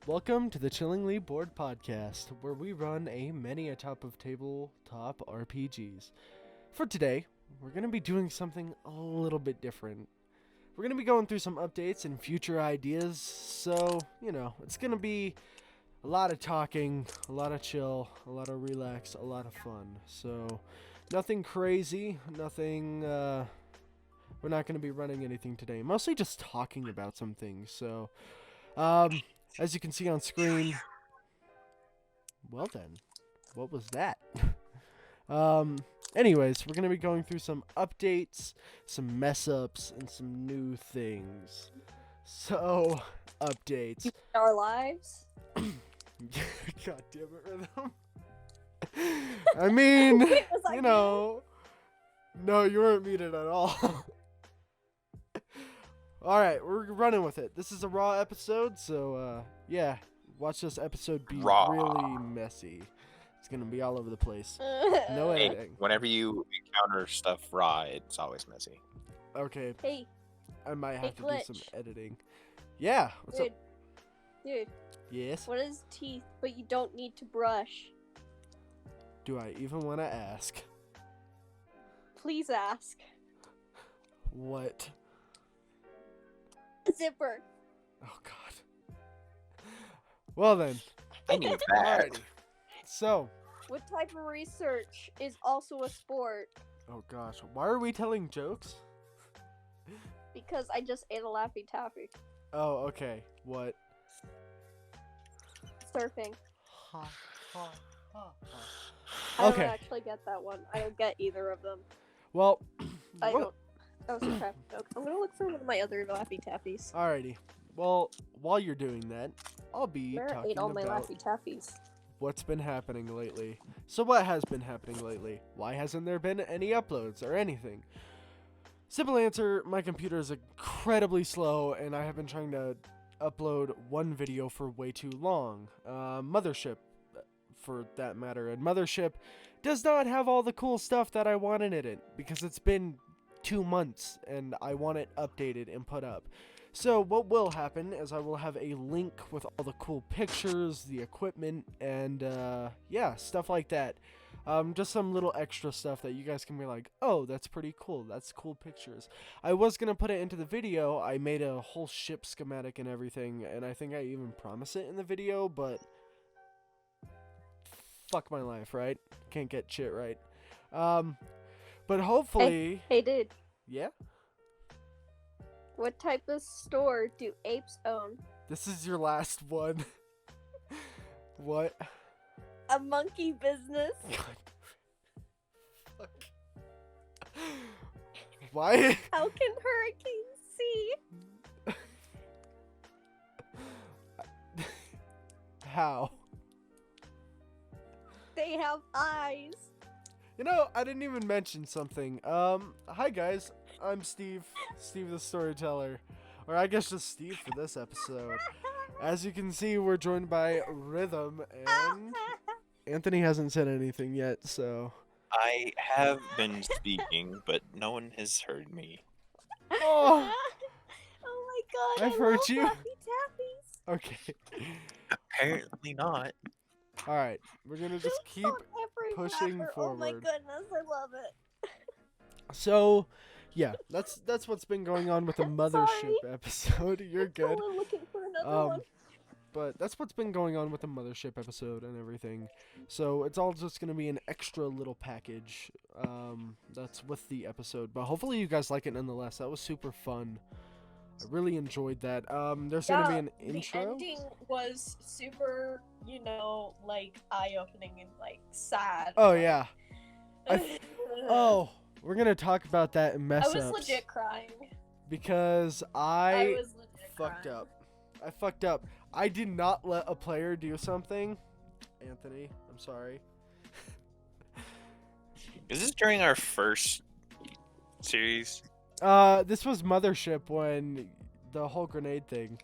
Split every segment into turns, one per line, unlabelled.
Welcome to the Chillingly Bored Podcast, where we run many a type of tabletop RPGs. For today, we're going to be doing something a little bit different. We're going to be going through some updates and future ideas, so, it's going to be a lot of talking, a lot of chill, a lot of relax, a lot of fun. So, nothing crazy, nothing, we're not going to be running anything today. Mostly just talking about some things, so, as you can see on screen, well then, what was that? Anyways, we're going to be going through some updates, some mess-ups, and some new things. So, updates.
Our lives?
God damn it, Rhythm. I mean,
Wait, was I
no, you weren't muted at all. Alright, we're running with it. This is a raw episode, so, yeah, watch this episode be really messy. It's gonna be all over the place. No
Hey,
editing.
whenever you encounter stuff raw, it's always messy.
Okay,
Hey,
I might have to do some
Glitch.
editing. Yeah, what's up?
Dude,
Yes?
what is teeth, but you don't need to brush?
Do I even want to ask?
Please ask.
What?
Zipper.
Oh, God. Well then,
I need that.
alrighty. So,
What type of research is also a sport?
oh gosh, why are we telling jokes?
Because I just ate a Laffy Taffy.
Oh, okay. What?
Surfing.
Ha, ha, ha,
I don't
Okay.
actually get that one. I don't get either of them.
Well,
I
what-
don't. That was a crap joke. I'm gonna look for one of my other Laffy Taffies.
Alrighty. Well, while you're doing that, I'll be
Where I
talking
ate all my
about
Laffy Taffies.
what's been happening lately. So what has been happening lately? Why hasn't there been any uploads or anything? Simple answer, my computer is incredibly slow and I have been trying to upload one video for way too long. Mothership, for that matter. And Mothership does not have all the cool stuff that I wanted in it because it's been 2 months and I want it updated and put up. So what will happen is I will have a link with all the cool pictures, the equipment, and yeah, stuff like that. Just some little extra stuff that you guys can be like, oh, that's pretty cool. That's cool pictures. I was going to put it into the video. I made a whole ship schematic and everything, and I think I even promised it in the video, but fuck my life, right? Can't get shit right. But hopefully,
Hey, dude.
yeah?
What type of store do apes own?
This is your last one. What?
A monkey business.
God. Fuck. Why?
How can hurricanes see?
How?
They have eyes.
I didn't even mention something. Hi guys. I'm Steve the Storyteller. Or I guess just Steve for this episode. As you can see, we're joined by Rhythm, and Anthony hasn't said anything yet, so...
I have been speaking, but no one has heard me.
Oh,
Oh my god,
I've
I
heard
love
you.
Laffy Taffies.
okay.
Apparently not.
Alright, we're gonna just keep...
On every
pushing
wrapper. Oh my
forward.
goodness, I love it.
So, yeah, that's what's been going on with the Mothership
Sorry.
episode. You're good.
We're looking for another one.
But that's what's been going on with the Mothership episode and everything. So it's all just gonna be an extra little package. That's with the episode. But hopefully you guys like it nonetheless. That was super fun. I really enjoyed that. There's gonna be an intro.
The ending was super, like eye-opening and like sad.
Oh yeah. Oh, we're gonna talk about that in mess
I was
ups.
legit crying.
Because
I was legit
fucked
crying.
up. I fucked up. I did not let a player do something. Anthony, I'm sorry.
Is this during our first series?
This was Mothership when the whole grenade thing.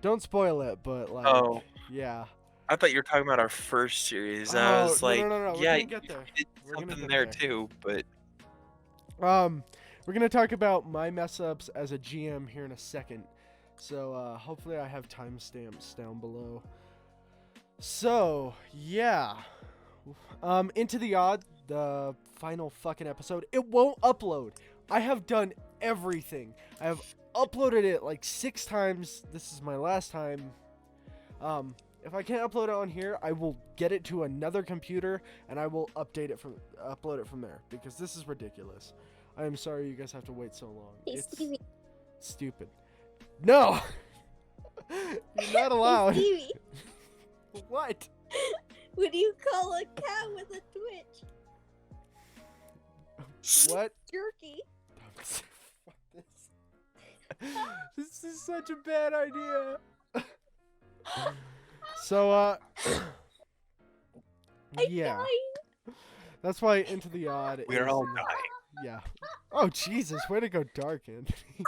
Don't spoil it, but like,
Oh.
yeah.
I thought you were talking about our first series.
Oh,
I was
no,
like,
no, no, no, we're
yeah,
gonna get there.
you did
We're gonna
something
get
there
there.
too, but
We're gonna talk about my mess ups as a GM here in a second. So hopefully I have timestamps down below. So yeah, Into the Odd, the final fucking episode. It won't upload. I have done everything. I have uploaded it like 6 times. This is my last time. If I can't upload it on here, I will get it to another computer and I will upload it from there because this is ridiculous. I am sorry you guys have to wait so long.
Hey,
It's
Stevie.
stupid. No, you're not allowed.
Hey, Stevie.
What?
What do you call a cat with a twitch?
What?
Jerky.
Fuck this. This is such a bad idea. So, yeah. That's why Into the Odd.
We're
is-
all dying.
Yeah. Oh Jesus! Way to go dark, Anthony.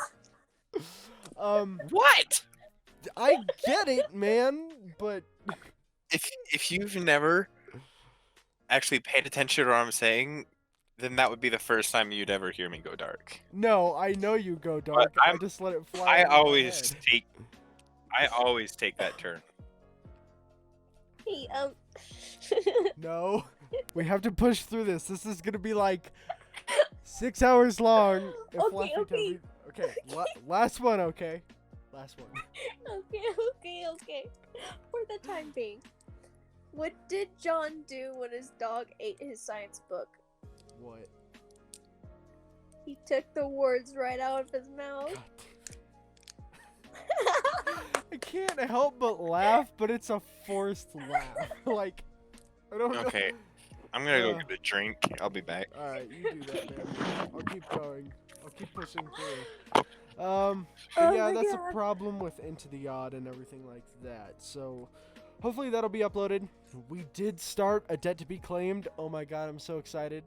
What?
I get it, man, but
If you've never actually paid attention to what I'm saying, then that would be the first time you'd ever hear me go dark.
no, I know you go dark. I
I'm-
just let it fly.
I
over my
always
head.
take that turn.
Hey,
No, we have to push through this. This is gonna be like 6 hours long. If
Okay,
Laffy
okay.
Okay, last one. Okay, last one.
okay. For the time being, what did John do when his dog ate his science book?
What?
He took the words right out of his mouth.
God. I can't help but laugh, but it's a forced laugh. Like, I don't know.
Okay, I'm gonna go
Uh.
get a drink. I'll be back.
All right, you do that, man. I'll keep going. I'll keep pushing through. But
Oh
yeah,
my
that's
God.
a problem with Into the Odd and everything like that. So, hopefully that'll be uploaded. We did start A Debt to Be Claimed. Oh my God, I'm so excited.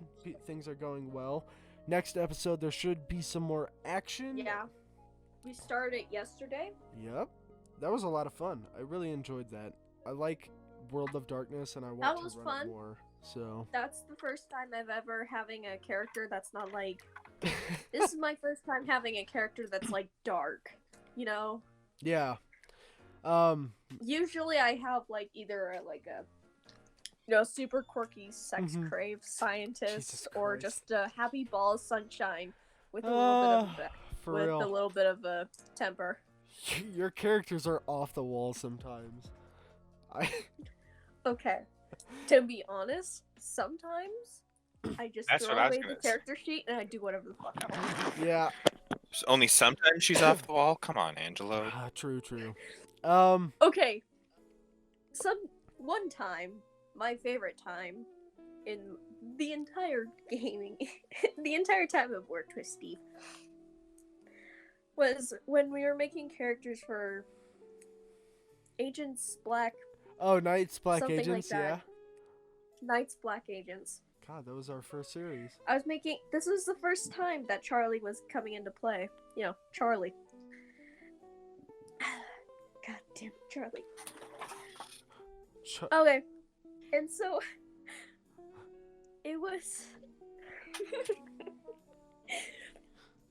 Things are going well. Next episode, there should be some more action.
Yeah. We started it yesterday.
Yep. That was a lot of fun. I really enjoyed that. I like World of Darkness, and I want
That
to
was
run
fun.
it more. So.
That's the first time I've ever having a character that's not like. This is my first time having a character that's like dark. You know.
Yeah.
Usually I have like either super quirky sex
Mhm.
crave scientist
Jesus
or
Christ.
just a happy ball of sunshine with a little bit of
For
with
real.
a little bit of a temper.
Your characters are off the wall sometimes.
Okay. To be honest, sometimes I just
That's
throw
what I was
away the
gonna say.
character sheet and I do whatever the fuck I want.
Yeah.
Only sometimes she's off the wall. Come on, Angelo.
True.
Okay. One time, my favorite time in the entire gaming, the entire time I've worked with Steve, was when we were making characters for Agents Black,
Oh, Knights Black
Something like
Agents,
that.
yeah.
Knights Black Agents.
God, that was our first series.
This was the first time that Charlie was coming into play. You know, Charlie. God damn Charlie. Okay. And so it was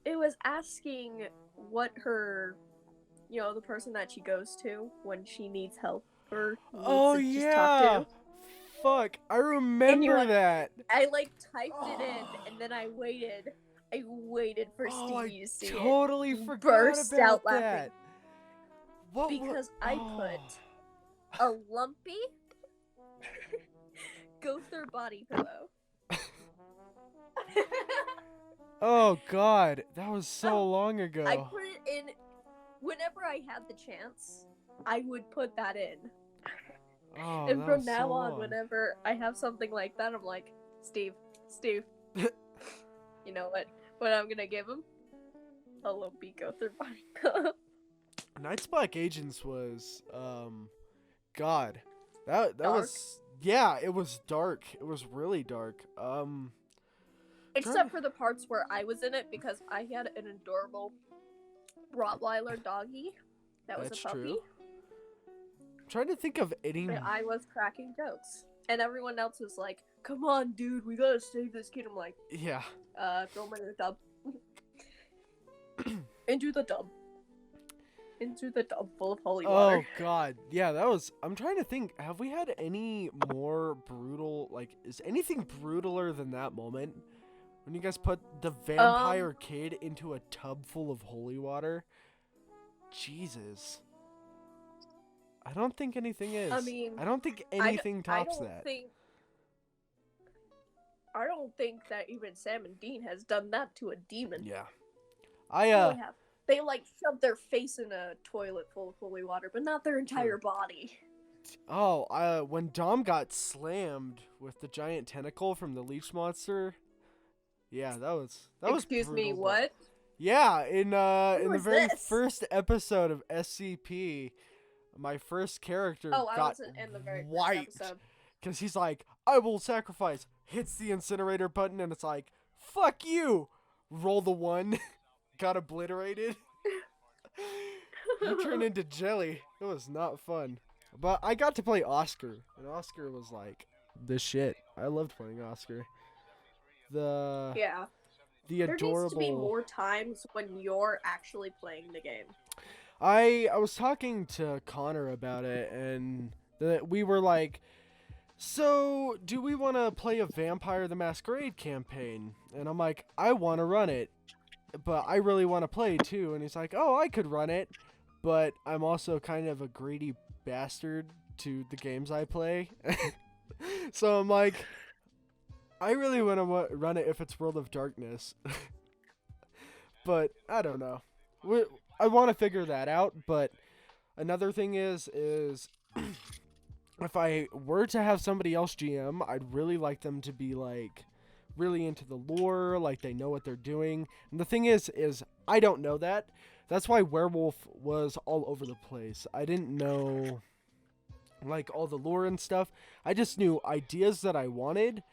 it was asking what her the person that she goes to when she needs help or needs
Oh
to just talk
yeah.
to.
Fuck, I remember
like,
that.
I typed it in and then I waited for
Oh, I
Stevie to see
totally
it.
forgot
Burst
about
out
that.
laughing.
What?
Because I put a lumpy Gother body pillow.
Oh God, that was so
Oh,
long ago.
I put it in whenever I had the chance. I would put that in.
Oh,
And
that
from
was
now
so
on,
long.
whenever I have something like that, I'm like, Steve, you know what I'm gonna give him? A lumpy Gother body pillow.
Knights Black Agents was God. That
Dark?
was it was dark. It was really dark.
Except for the parts where I was in it because I had an adorable Rottweiler doggy that was
That's
a puppy.
true. I'm trying to think of any
And I was cracking jokes. And everyone else was like, come on, dude, we gotta save this kid. I'm like,
yeah.
throw him in the tub. Into the tub. into the tub full of holy
Oh
water.
god, yeah, that was. I'm trying to think. Have we had any more brutal? Like, is anything brutaler than that moment when you guys put the vampire kid into a tub full of holy water? Jesus, I don't think anything is.
I mean,
I don't think anything tops that.
I don't think that even Sam and Dean has done that to a demon.
Yeah,
They have. They like shoved their face in a toilet full of holy water, but not their entire body.
Oh, when Dom got slammed with the giant tentacle from the leech monster. Yeah, that was
Excuse
brutal,
me,
but-
what?
Yeah, in the
was
very
this?
first episode of SCP, my first character
Oh, I
got
wasn't in the very first
wiped
episode.
because he's like, "I will sacrifice." Hits the incinerator button and it's like, "Fuck you!" Roll the one, got obliterated. He turned into jelly. It was not fun, but I got to play Oscar, and Oscar was like the shit. I loved playing Oscar. The
Yeah.
the
There
adorable.
needs to be more times when you're actually playing the game.
I was talking to Connor about it, and we were like, "So, do we want to play a Vampire the Masquerade campaign?" And I'm like, "I want to run it, but I really want to play too." And he's like, "Oh, I could run it, but I'm also kind of a greedy bastard to the games I play." So I'm like, I really want to run it if it's World of Darkness. But I don't know. I want to figure that out, but another thing is if I were to have somebody else GM, I'd really like them to be like really into the lore, like they know what they're doing. And the thing is I don't know that. That's why Werewolf was all over the place. I didn't know like all the lore and stuff. I just knew ideas that I wanted,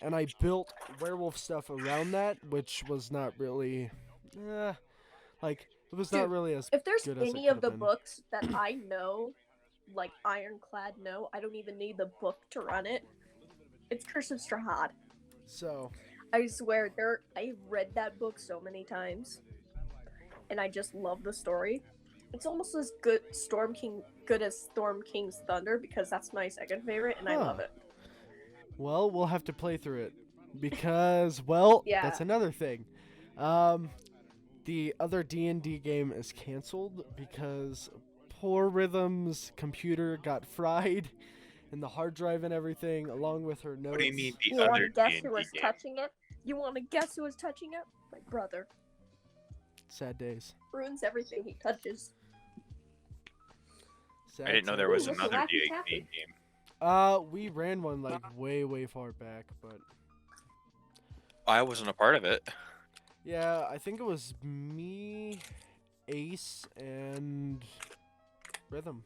and I built Werewolf stuff around that, which was not really like it was not
Dude,
really as
If there's
good as it
any of
could've
the
been.
books that I know, like Ironclad know, I don't even need the book to run it. It's Curse of Strahd.
So
I swear, I've read that book so many times, and I just love the story. It's almost as good as Storm King's Thunder, because that's my second favorite, and I love
Huh.
it.
well, we'll have to play through it because well,
Yeah.
that's another thing. The other D&D game is canceled because poor Rhythm's computer got fried and the hard drive and everything, along with her notes.
What do you mean the
You want
other
to guess
D&D
who was
game?
touching it? You want to guess who was touching it? My brother.
Sad days.
Ruins everything he touches.
Sad
I didn't know
sad
there was
Ooh,
days.
look at
another
Laffy
D&D
Taffy.
game.
We ran one like way far back, but
I wasn't a part of it.
yeah, I think it was me, Ace, and Rhythm.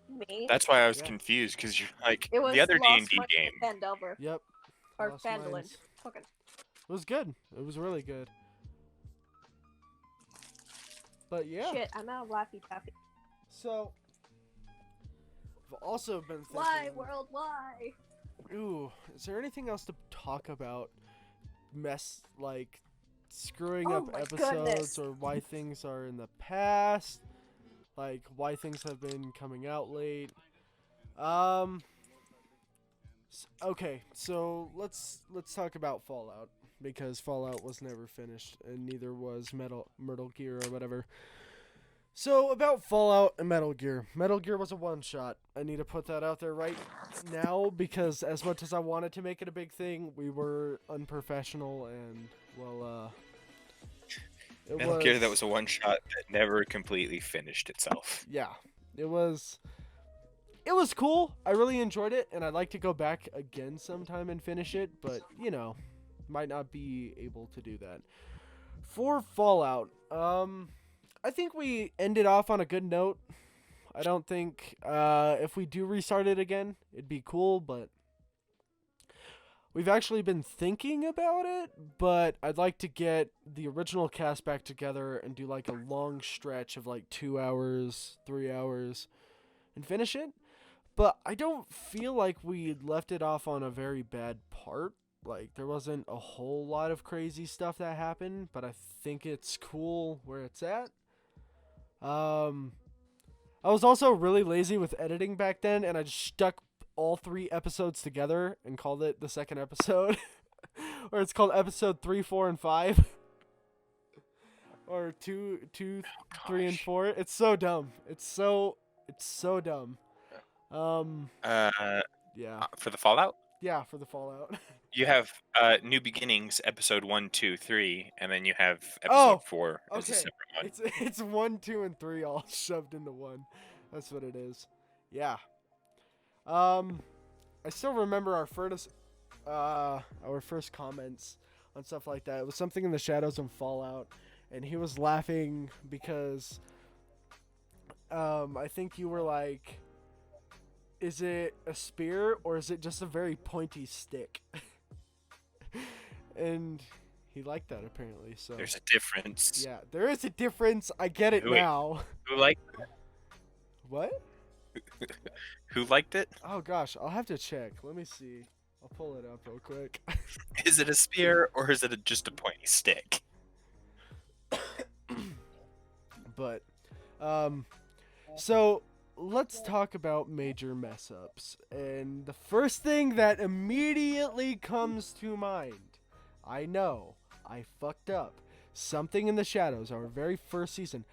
Me.
That's why I was
Yeah.
confused, because you're like
It was
the other
Lost
D&D
Mines
game.
and Fandelver.
Yep.
Or
Lost
Fandolin.
Mines.
Fucking.
It was good. It was really good. But yeah.
Shit, I'm out of Laffy Taffy.
So I've also been thinking.
Why, world, why?
Ooh, is there anything else to talk about? Like screwing
Oh
up
my
episodes,
goodness.
or why things are in the past, like why things have been coming out late. Okay, so let's talk about Fallout, because Fallout was never finished, and neither was Metal Gear or whatever. So about Fallout and Metal Gear. Metal Gear was a one-shot. I need to put that out there right now, because as much as I wanted to make it a big thing, we were unprofessional, and well, it
Metal Gear that was a one shot that never completely finished itself.
yeah, it was cool. I really enjoyed it, and I'd like to go back again sometime and finish it, but you know, might not be able to do that. For Fallout, I think we ended off on a good note. I don't think if we do restart it again, it'd be cool, but we've actually been thinking about it, but I'd like to get the original cast back together and do like a long stretch of like 2 hours, 3 hours, and finish it. But I don't feel like we left it off on a very bad part. Like, there wasn't a whole lot of crazy stuff that happened, but I think it's cool where it's at. I was also really lazy with editing back then, and I just stuck all 3 episodes together and called it the second episode. Or it's called episode 3, 4, and 5. Or 2, 3, and
Gosh.
4. It's so dumb. It's so dumb. Yeah.
For the Fallout,
Yeah, for the Fallout.
you have New Beginnings, episode 1, 2, 3, and then you have
Oh,
episode 4 as a
okay.
separate one.
It's 1, 2, and 3 all shoved into one. That's what it is. Yeah. I still remember our first comments on stuff like that. It was something in the shadows and Fallout, and he was laughing because I think you were like, is it a spear or is it just a very pointy stick? And he liked that apparently. So
There's a difference.
yeah, there is a difference. I get it
Wait.
now.
Who liked
What?
Who liked it?
Oh gosh, I'll have to check. Let me see. I'll pull it up real quick.
Is it a spear or is it just a pointy stick?
But, so let's talk about major mess ups. And the first thing that immediately comes to mind, I know, I fucked up. Something in the Shadows, our very first season.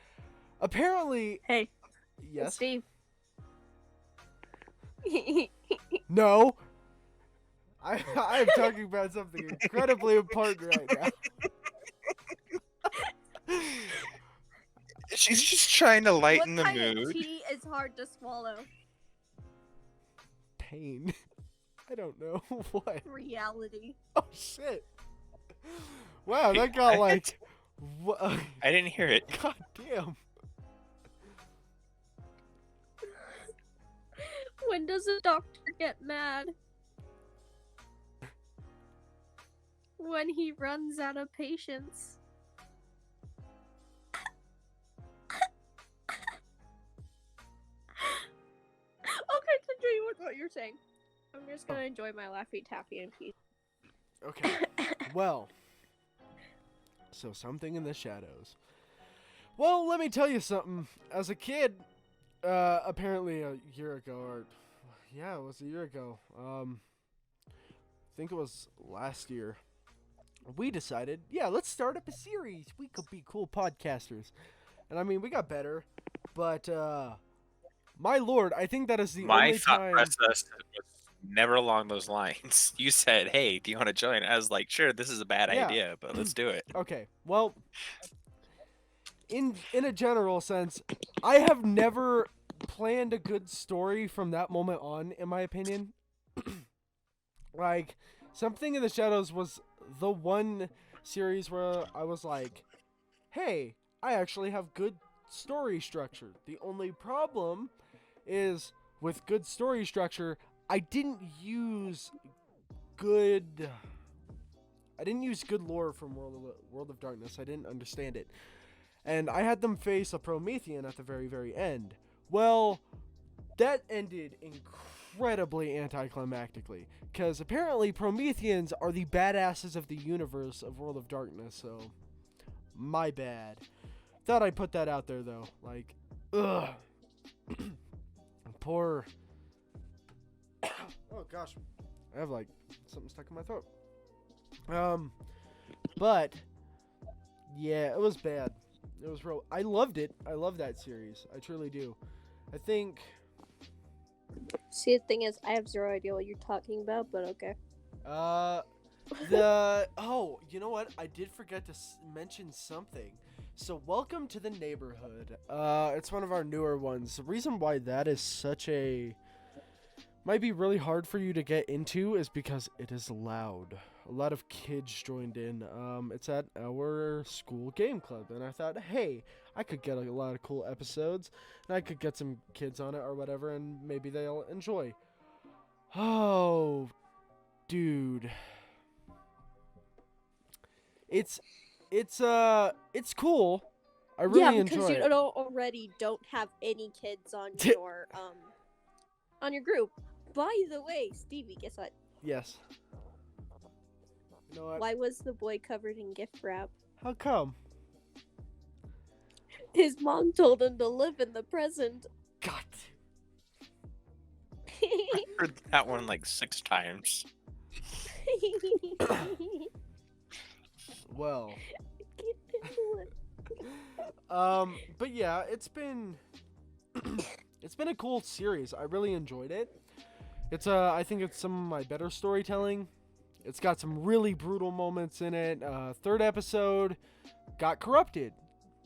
Apparently,
Hey,
yes,
Steve.
no. I'm talking about something incredibly important right now.
She's just trying to lighten the
What kind
mood.
of tea is hard to swallow?
Pain. I don't know what.
Reality.
Oh shit. Wow, that got like.
I didn't hear it.
God damn.
When does a doctor get mad? When he runs out of patience. Okay, continue with what you're saying. I'm just gonna enjoy my Laffy Taffy in peace.
Okay. Well. So something in the shadows. Well, let me tell you something. As a kid, apparently a year ago, or yeah, it was a year ago. I think it was last year. We decided, yeah, let's start up a series. We could be cool podcasters. And I mean, we got better, but my lord, I think that is the
My
only
thought
time.
process was never along those lines. You said, "Hey, do you want to join?" I was like, "Sure, this is a bad
Yeah.
idea, but let's do it."
Okay, well, in a general sense, I have never planned a good story from that moment on, in my opinion. Like, Something in the Shadows was the one series where I was like, hey, I actually have good story structure. The only problem is with good story structure, I didn't use good lore from World of Darkness. I didn't understand it. And I had them face a Promethean at the very, very end. Well, that ended incredibly anticlimactically. Because apparently Prometheans are the badasses of the universe of World of Darkness, so my bad. Thought I'd put that out there, though. Like, ugh. Poor... oh, gosh. I have, like, something stuck in my throat. But, yeah, it was bad. It was real. I loved it. I love that series. I truly do. I think...
See, the thing is, I have zero idea what you're talking about, but okay.
oh, you know what? I did forget to mention something. So, Welcome to the Neighborhood. It's one of our newer ones. The reason why that is might be really hard for you to get into is because it is loud. A lot of kids joined in. It's at our school game club, and I thought, hey, I could get a lot of cool episodes, and I could get some kids on it or whatever, and maybe they'll enjoy. Oh, dude. It's cool. I really enjoy
because you
it.
don't have any kids on your on your group. By the way, Stevie, guess what?
Yes. You know what?
Why was the boy covered in gift wrap?
How come?
His mom told him to live in the present.
heard that one like 6 times.
Well, but yeah, it's been it's been a cool series. I really enjoyed it. It's I think it's some of my better storytelling. It's got some really brutal moments in it. Third episode got corrupted.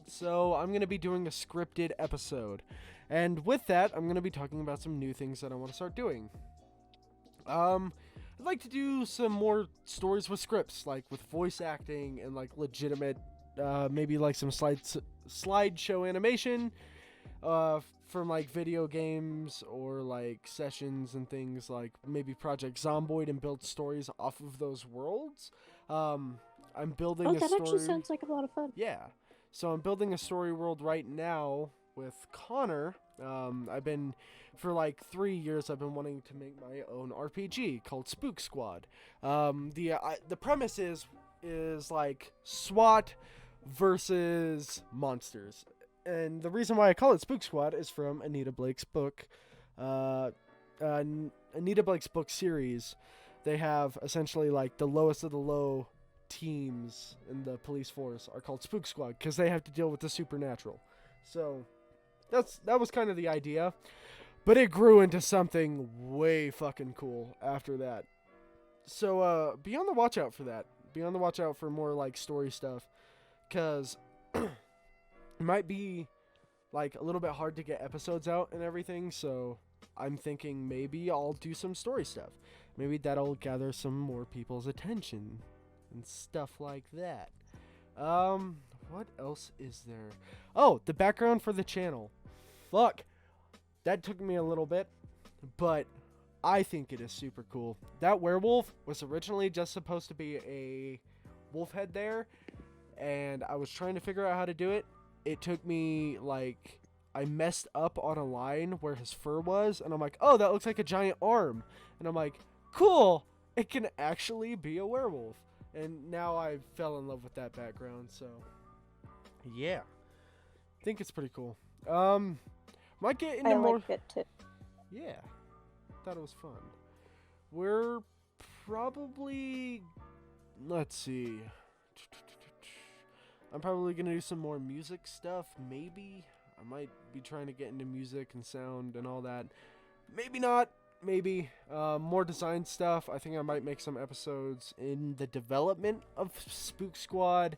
So I'm going to be doing a scripted episode. And with that, I'm going to be talking about some new things that I want to start doing. I'd like to do some more stories with scripts, like with voice acting and like legitimate, maybe like some slideshow animation, from like video games or like sessions and things, like maybe Project Zomboid, and build stories off of those worlds. I'm building a story.
That actually sounds like a lot of fun.
Yeah. So I'm building a story world right now with Connor. For like 3 years, I've been wanting to make my own RPG called Spook Squad. The premise is like SWAT versus monsters. And the reason why I call it Spook Squad is from Anita Blake's book. Anita Blake's book series. They have essentially like the lowest of the low teams in the police force are called Spook Squad because they have to deal with the supernatural. So that was kind of the idea, but it grew into something way fucking cool after that. So be on the watch out for that. Be on the watch out for more like story stuff, because it might be like a little bit hard to get episodes out and everything. So I'm thinking maybe I'll do some story stuff. Maybe that'll gather some more people's attention and stuff like that. What else is there? Oh, the background for the channel. Fuck. That took me a little bit, but I think it is super cool. That werewolf was originally just supposed to be a wolf head there, and I was trying to figure out how to do it. It took me, like, I messed up on a line where his fur was, and I'm like, oh, that looks like a giant arm. And I'm like, cool, it can actually be a werewolf. And now I fell in love with that background, so yeah. I think it's pretty cool. Might get into more.
I like it too.
Yeah. Thought it was fun. We're probably, let's see. I'm probably going to do some more music stuff, maybe. I might be trying to get into music and sound and all that. Maybe not. Maybe. More design stuff. I think I might make some episodes in the development of Spook Squad.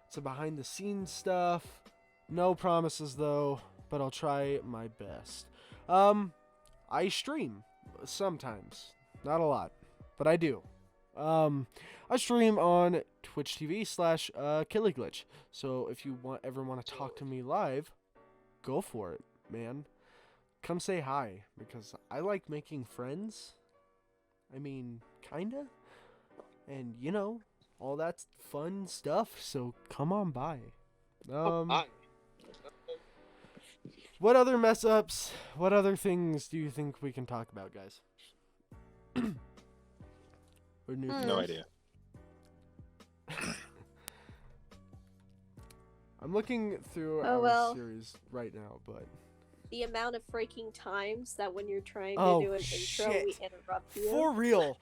Some behind the scenes stuff. No promises though, but I'll try my best. I stream sometimes. Not a lot, but I do. I stream on Twitch TV/KillyGlitch. So if you ever want to talk to me live, go for it, man. Come say hi, because I like making friends. I mean, kinda. And, you know, all that fun stuff, so come on by. What other mess ups, what other things do you think we can talk about, guys? Or new
No idea.
I'm looking through
Oh,
our
well.
series right now, but
The amount of freaking times that when you're trying to
Oh,
do an intro, we
shit.
interrupt you.
for real,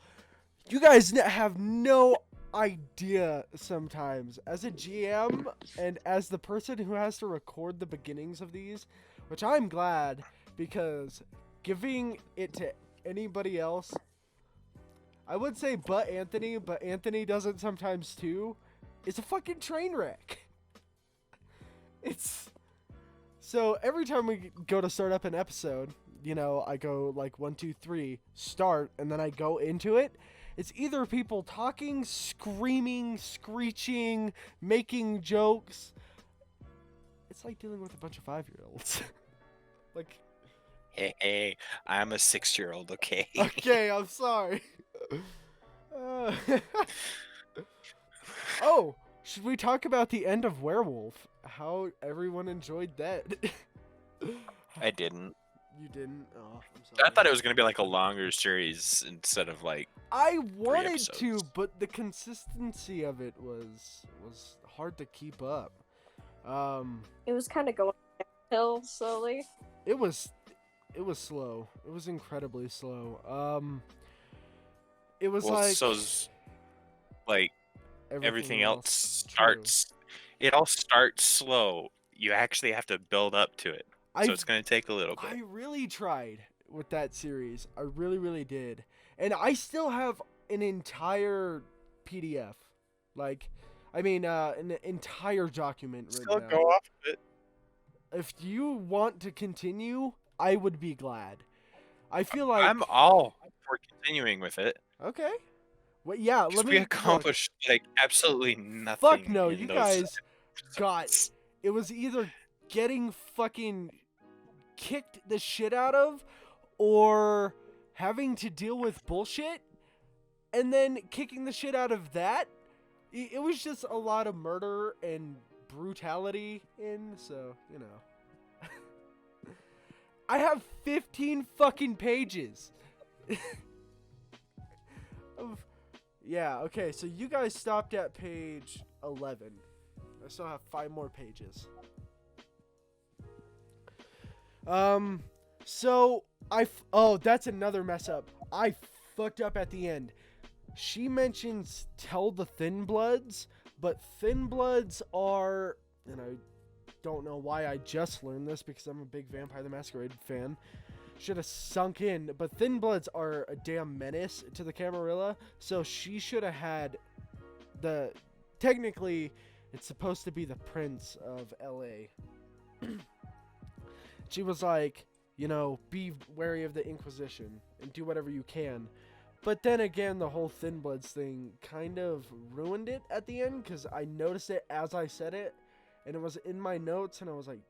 you guys have no idea sometimes. As a GM and as the person who has to record the beginnings of these, which I'm glad, because giving it to anybody else, I would say but Anthony does it sometimes too, it's a fucking train wreck. It's so every time we go to start up an episode, you know, I go like 1, 2, 3, start, and then I go into it. It's either people talking, screaming, screeching, making jokes. It's like dealing with a bunch of 5-year-olds. Like,
Hey, I'm a 6-year-old, okay?
okay, I'm sorry. Oh, should we talk about the end of Werewolf? How everyone enjoyed that?
I didn't.
You didn't? Oh, I'm sorry.
I thought it was gonna be like a longer series instead of like.
I wanted to,
episodes.
but the consistency of it was hard to keep up.
It was kind of going downhill slowly.
It was was slow. It was incredibly slow. It was
Well,
like
so's like everything else
true.
starts. It all starts slow. You actually have to build up to it, so it's gonna take a little bit.
I really tried with that series. I really, really did. And I still have an entire PDF. Like, I mean, an entire document
Still
written
go
out.
off of it.
If you want to continue, I would be glad. I feel like
I'm all for continuing with it.
okay. Well, yeah, let
We
me look.
accomplished like absolutely nothing.
Fuck no,
in
you
those
guys got.
episodes.
It was either getting fucking kicked the shit out of, or having to deal with bullshit, and then kicking the shit out of that. It was just a lot of murder and brutality so, you know. I have 15 fucking pages. Yeah, okay, so you guys stopped at page 11. I still have 5 more pages. So oh, that's another mess up. I fucked up at the end. She mentions tell the Thin Bloods, but Thin Bloods are, and I don't know why I just learned this because I'm a big Vampire the Masquerade fan. Should have sunk in, but Thin Bloods are a damn menace to the Camarilla, so she should have had technically, it's supposed to be the Prince of LA. She was like, you know, be wary of the Inquisition and do whatever you can. But then again, the whole Thin Bloods thing kind of ruined it at the end because I noticed it as I said it, and it was in my notes, and I was like,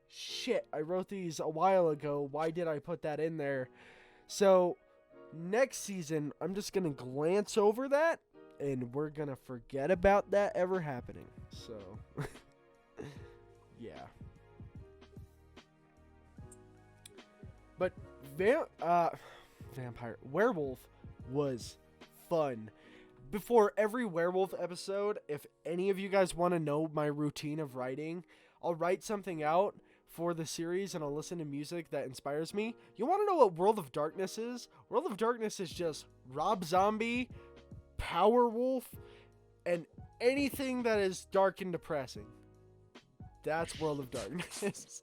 shit, I wrote these a while ago. Why did I put that in there? So next season, I'm just going to glance over that, and we're going to forget about that ever happening. So, yeah. But Werewolf was fun. Before every werewolf episode, if any of you guys want to know my routine of writing, I'll write something out for the series and I'll listen to music that inspires me. You want to know what World of Darkness is? World of Darkness is just Rob Zombie, Powerwolf, and anything that is dark and depressing. That's World of Darkness.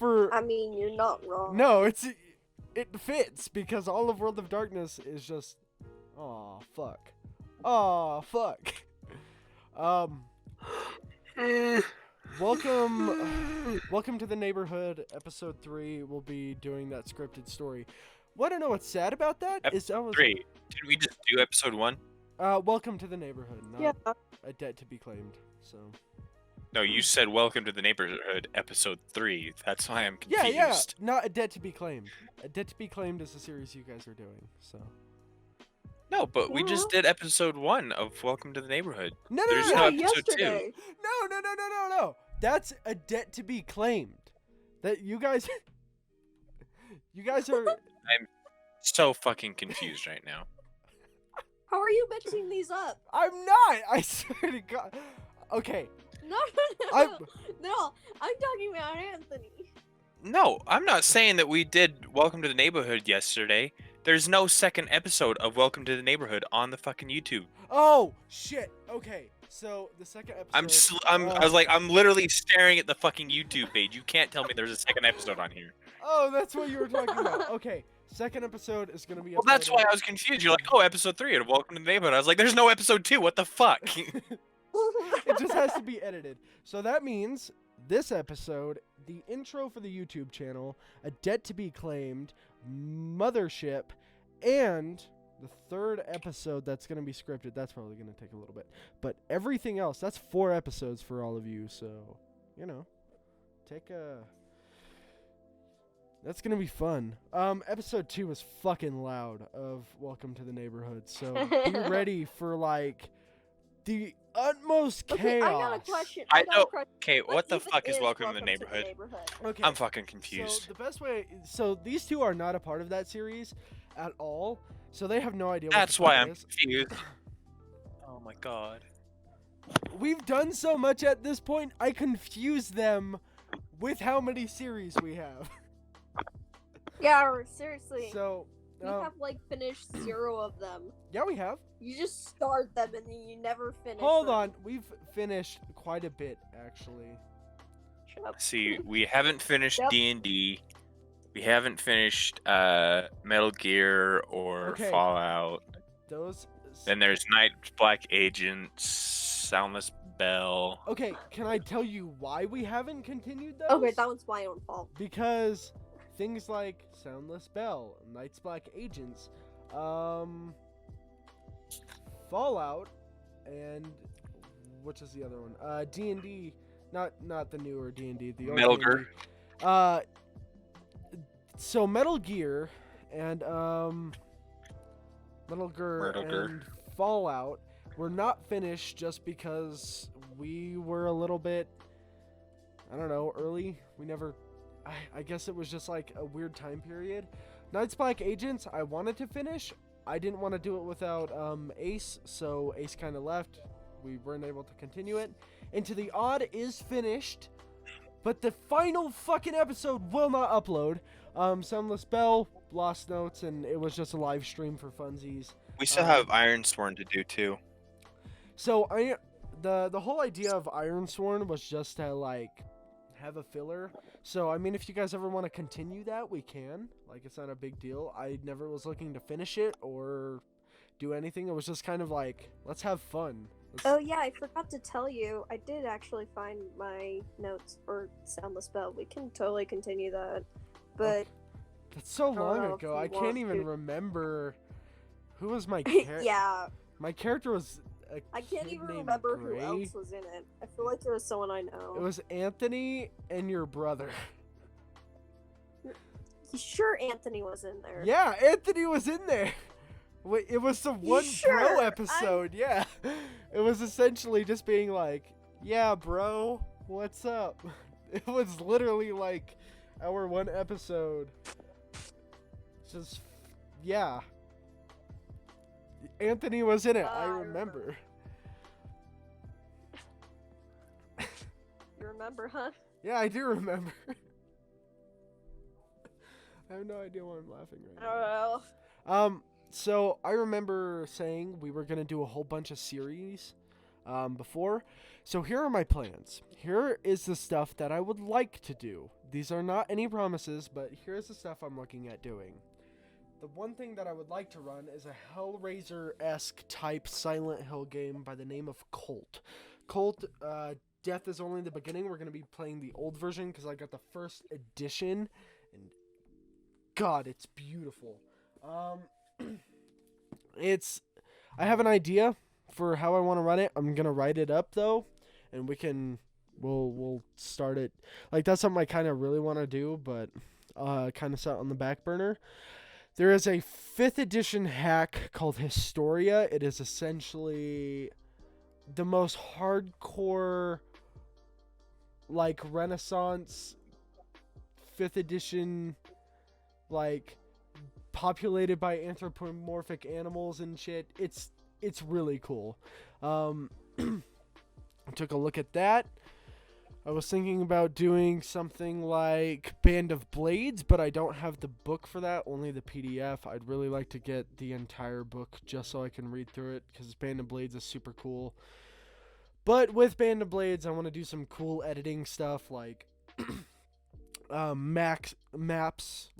I mean, you're not wrong.
No, it fits because all of World of Darkness is just aw fuck. Aw fuck. Welcome to the Neighborhood, episode 3. We'll be doing that scripted story. Want to know what's sad about that?
Episode 3. Did we just do episode 1?
Welcome to the Neighborhood, not
Yeah.
A Debt to Be Claimed. So.
No, you said welcome to the neighborhood, episode 3. That's why I'm confused.
Yeah, not A Debt to Be Claimed. A Debt to Be Claimed is a series you guys are doing. So.
No, but we just did episode 1 of Welcome to the Neighborhood.
No,
There's
no,
no
no.
episode
yesterday.
2.
No. That's A Debt to Be Claimed. That you guys are.
I'm so fucking confused right now.
How are you mixing these up?
I'm not. I swear to God. Okay.
No. No, I'm talking about Anthony.
No, I'm not saying that we did Welcome to the Neighborhood yesterday. There's no second episode of Welcome to the Neighborhood on the fucking YouTube.
Oh shit. Okay. So the second episode.
I'm literally staring at the fucking YouTube page. You can't tell me there's a second episode on here.
Oh, that's what you were talking about. Okay. Second episode is gonna be.
Well, that's why I was confused. You're like, oh, episode 3 of Welcome to the Neighborhood. I was like, there's no episode 2. What the fuck?
It just has to be edited. So that means this episode, the intro for the YouTube channel, A Debt to Be Claimed, Mothership, and the third episode that's going to be scripted. That's probably going to take a little bit. But everything else, that's 4 episodes for all of you. So, you know, that's going to be fun. Episode 2 was fucking loud of Welcome to the Neighborhood. So be ready for, like, the utmost chaos.
Okay, I got a question.
I
got a
know.
question.
Okay, what the
even
fuck is
is
Welcome to the Neighborhood?
Okay.
I'm fucking confused.
So the best way, so these two are not a part of that series at all, so they have no idea.
That's
what the
why
fuck
I'm
it is.
confused. Oh my god.
We've done so much at this point. I confuse them with how many series we have.
Yeah, seriously.
So,
We have like finished 0 of them.
yeah, we have.
You just start them and then you never finish.
Hold
them.
on, we've finished quite a bit actually.
Shut up.
See, we haven't finished
Yep.
D&D. We haven't finished Metal Gear or
Okay.
Fallout.
Those.
Then there's Night Black Agents, Soundless Bell.
Okay, can I tell you why we haven't continued those?
Okay, that one's my own fault.
Because things like Soundless Bell, Night's Black Agents, Fallout, and which is the other one? D&D, not the newer D&D, the old
Metal
D&D.
Gear.
So Metal Gear and Metal Gear and Fallout were not finished just because we were a little bit, I don't know, early. We never, I guess it was just like a weird time period. Night's Black Agents, I wanted to finish. I didn't want to do it without Ace, so Ace kind of left. We weren't able to continue it. Into the Odd is finished, but the final fucking episode will not upload. Soundless Bell, Lost Notes, and it was just a live stream for funsies.
We still have Ironsworn to do too.
So the whole idea of Ironsworn was just to like have a filler. So I mean, if you guys ever want to continue that, we can. Like, it's not a big deal. I never was looking to finish it or do anything. It was just kind of like, let's have fun.
Oh yeah, I forgot to tell you. I did actually find my notes for Soundless Bell. We can totally continue that. But
That's so
don't
long
know if
ago.
you
I can't
want
even
to-
remember who was my character.
yeah,
My character was a
I can't
kid
even
named
remember who
Gray.
else was in it. I feel like it was someone I know.
It was Anthony and your brother.
Sure, Anthony was in there.
Yeah, Anthony was in there. Wait, it was the one
Sure,
bro episode. Yeah, it was essentially just being like, "Yeah, bro, what's up?" It was literally like our one episode. Just, yeah. Anthony was in it. I
I
remember.
You remember, huh?
Yeah, I do remember. I have no idea why I'm laughing right
I
now.
don't know.
So I remember saying we were gonna do a whole bunch of series, before. So here are my plans. Here is the stuff that I would like to do. These are not any promises, but here's the stuff I'm looking at doing. The one thing that I would like to run is a Hellraiser-esque type Silent Hill game by the name of Cult. Cult, Death is Only the Beginning. We're gonna be playing the old version because I got the first edition, and God, it's beautiful. I have an idea for how I want to run it. I'm gonna write it up though, and we'll start it. Like, that's something I kind of really want to do, but kind of set on the back burner. There is a 5th edition hack called Historia. It is essentially the most hardcore, like, Renaissance 5th edition, like, populated by anthropomorphic animals and shit. It's really cool. I took a look at that. I was thinking about doing something like Band of Blades, but I don't have the book for that, only the PDF. I'd really like to get the entire book just so I can read through it, because Band of Blades is super cool. But with Band of Blades, I want to do some cool editing stuff, like maps,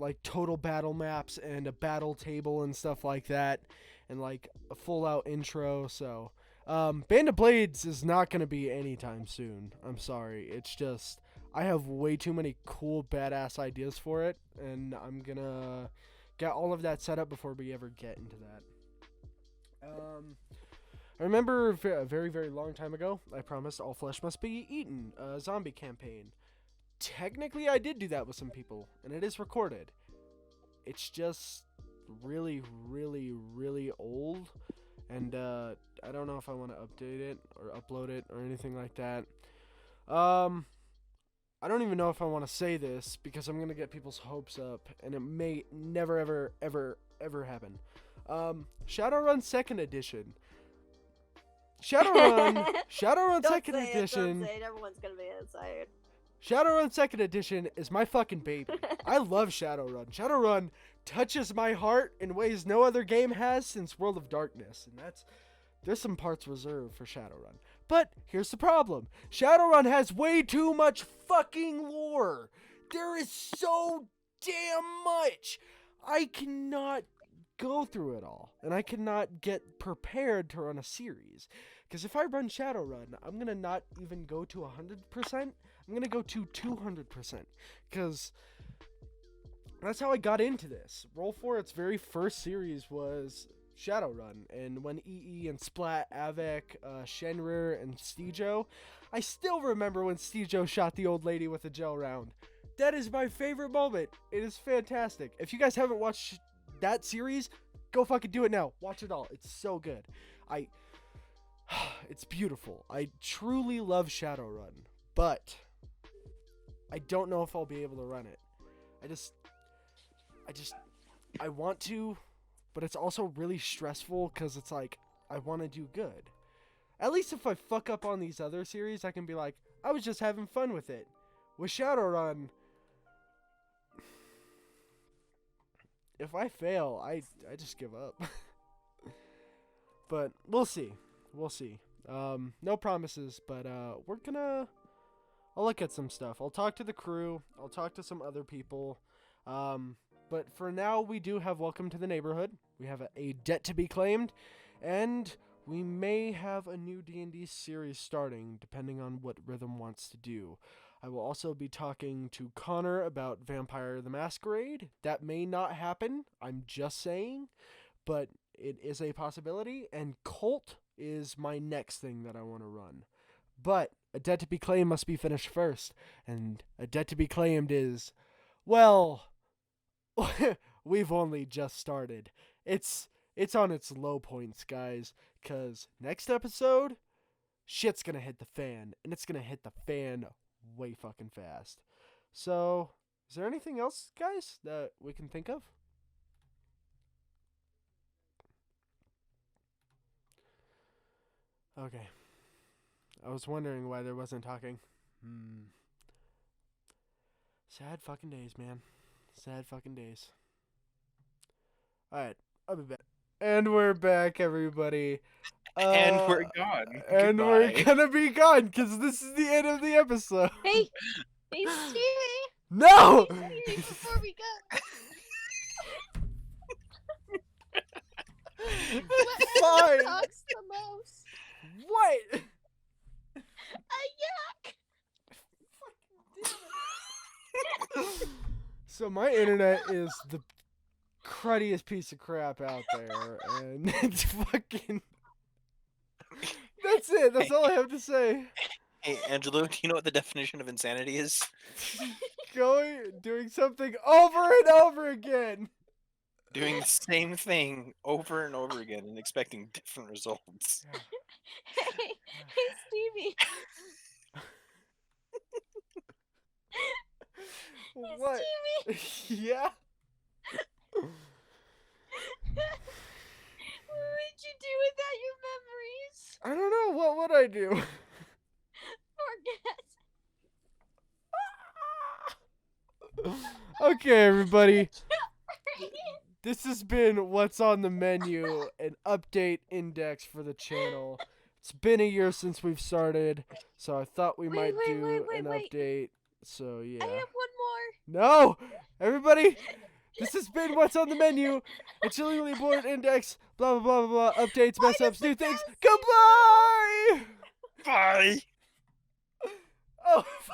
like total battle maps and a battle table and stuff like that, and like a full out intro. So Band of Blades is not going to be anytime soon. I'm sorry. It's just I have way too many cool badass ideas for it, and I'm going to get all of that set up before we ever get into that. I remember a very, very long time ago, I promised All Flesh Must Be Eaten, a zombie campaign. Technically, I did do that with some people, and it is recorded. It's just really, really, really old, and I don't know if I want to update it or upload it or anything like that. I don't even know if I want to say this because I'm going to get people's hopes up, and it may never, ever, ever, ever happen. Shadowrun 2nd Edition. Shadowrun
Don't
2nd
say it,
Edition.
don't say it. Everyone's gonna be excited.
Shadowrun 2nd Edition is my fucking baby. I love Shadowrun. Shadowrun touches my heart in ways no other game has since World of Darkness, and there's some parts reserved for Shadowrun. But here's the problem. Shadowrun has way too much fucking lore. There is so damn much. I cannot go through it all, and I cannot get prepared to run a series. Because if I run Shadowrun, I'm going to not even go to 100%. I'm going to go to 200%. Because that's how I got into this. Roll4, its very first series was Shadowrun. And when EE and Splat, Avek, Shenrir, and Steejo, I still remember when Steejo shot the old lady with a gel round. That is my favorite moment. It is fantastic. If you guys haven't watched that series, go fucking do it now. Watch it all. It's so good. It's beautiful. I truly love Shadowrun, but I don't know if I'll be able to run it. I want to, but it's also really stressful because it's like, I want to do good. At least if I fuck up on these other series, I can be like, I was just having fun with it. With Shadowrun, if I fail, I just give up. But we'll see. We'll see. No promises, but I'll look at some stuff. I'll talk to the crew. I'll talk to some other people. But for now, we do have Welcome to the Neighborhood. We have a debt to be claimed, and we may have a new D&D series starting, depending on what Rhythm wants to do. I will also be talking to Connor about Vampire the Masquerade. That may not happen, I'm just saying, but it is a possibility, and Cult is my next thing that I want to run. But a debt to be claimed must be finished first, and a debt to be claimed is, well, we've only just started. It's on its low points, guys, because next episode, shit's gonna hit the fan, and it's gonna hit the fan way fucking fast. So, is there anything else, guys, that we can think of? Okay. I was wondering why there wasn't talking. Sad fucking days, man. Sad fucking days. Alright, I'll be back. And we're back, everybody.
And we're gone.
And
Goodbye.
we're gonna be gone, because this is the end of the episode.
Hey, Stevie.
No!
Hey, Stevie, before we go.
Fine.
What talks the most?
What?
A yuck.
So my internet is the cruddiest piece of crap out there, and it's fucking... That's it. That's all I have to say.
Hey, Angelo, do you know what the definition of insanity is?
Doing something over and over again.
Doing the same thing over and over again and expecting different results.
Hey, Stevie.
What?
Stevie.
Yeah?
What would you do without your memories?
I don't know. What would I do?
Forget.
Okay, everybody. This has been What's on the Menu, an update index for the channel. It's been a year since we've started, so I thought we might do an update. So, yeah.
I have one more.
No! Everybody, this has been What's on the Menu, a chillingly bored index, blah, blah, blah, blah, updates, mess ups, new things. Goodbye!
Bye!
Oh,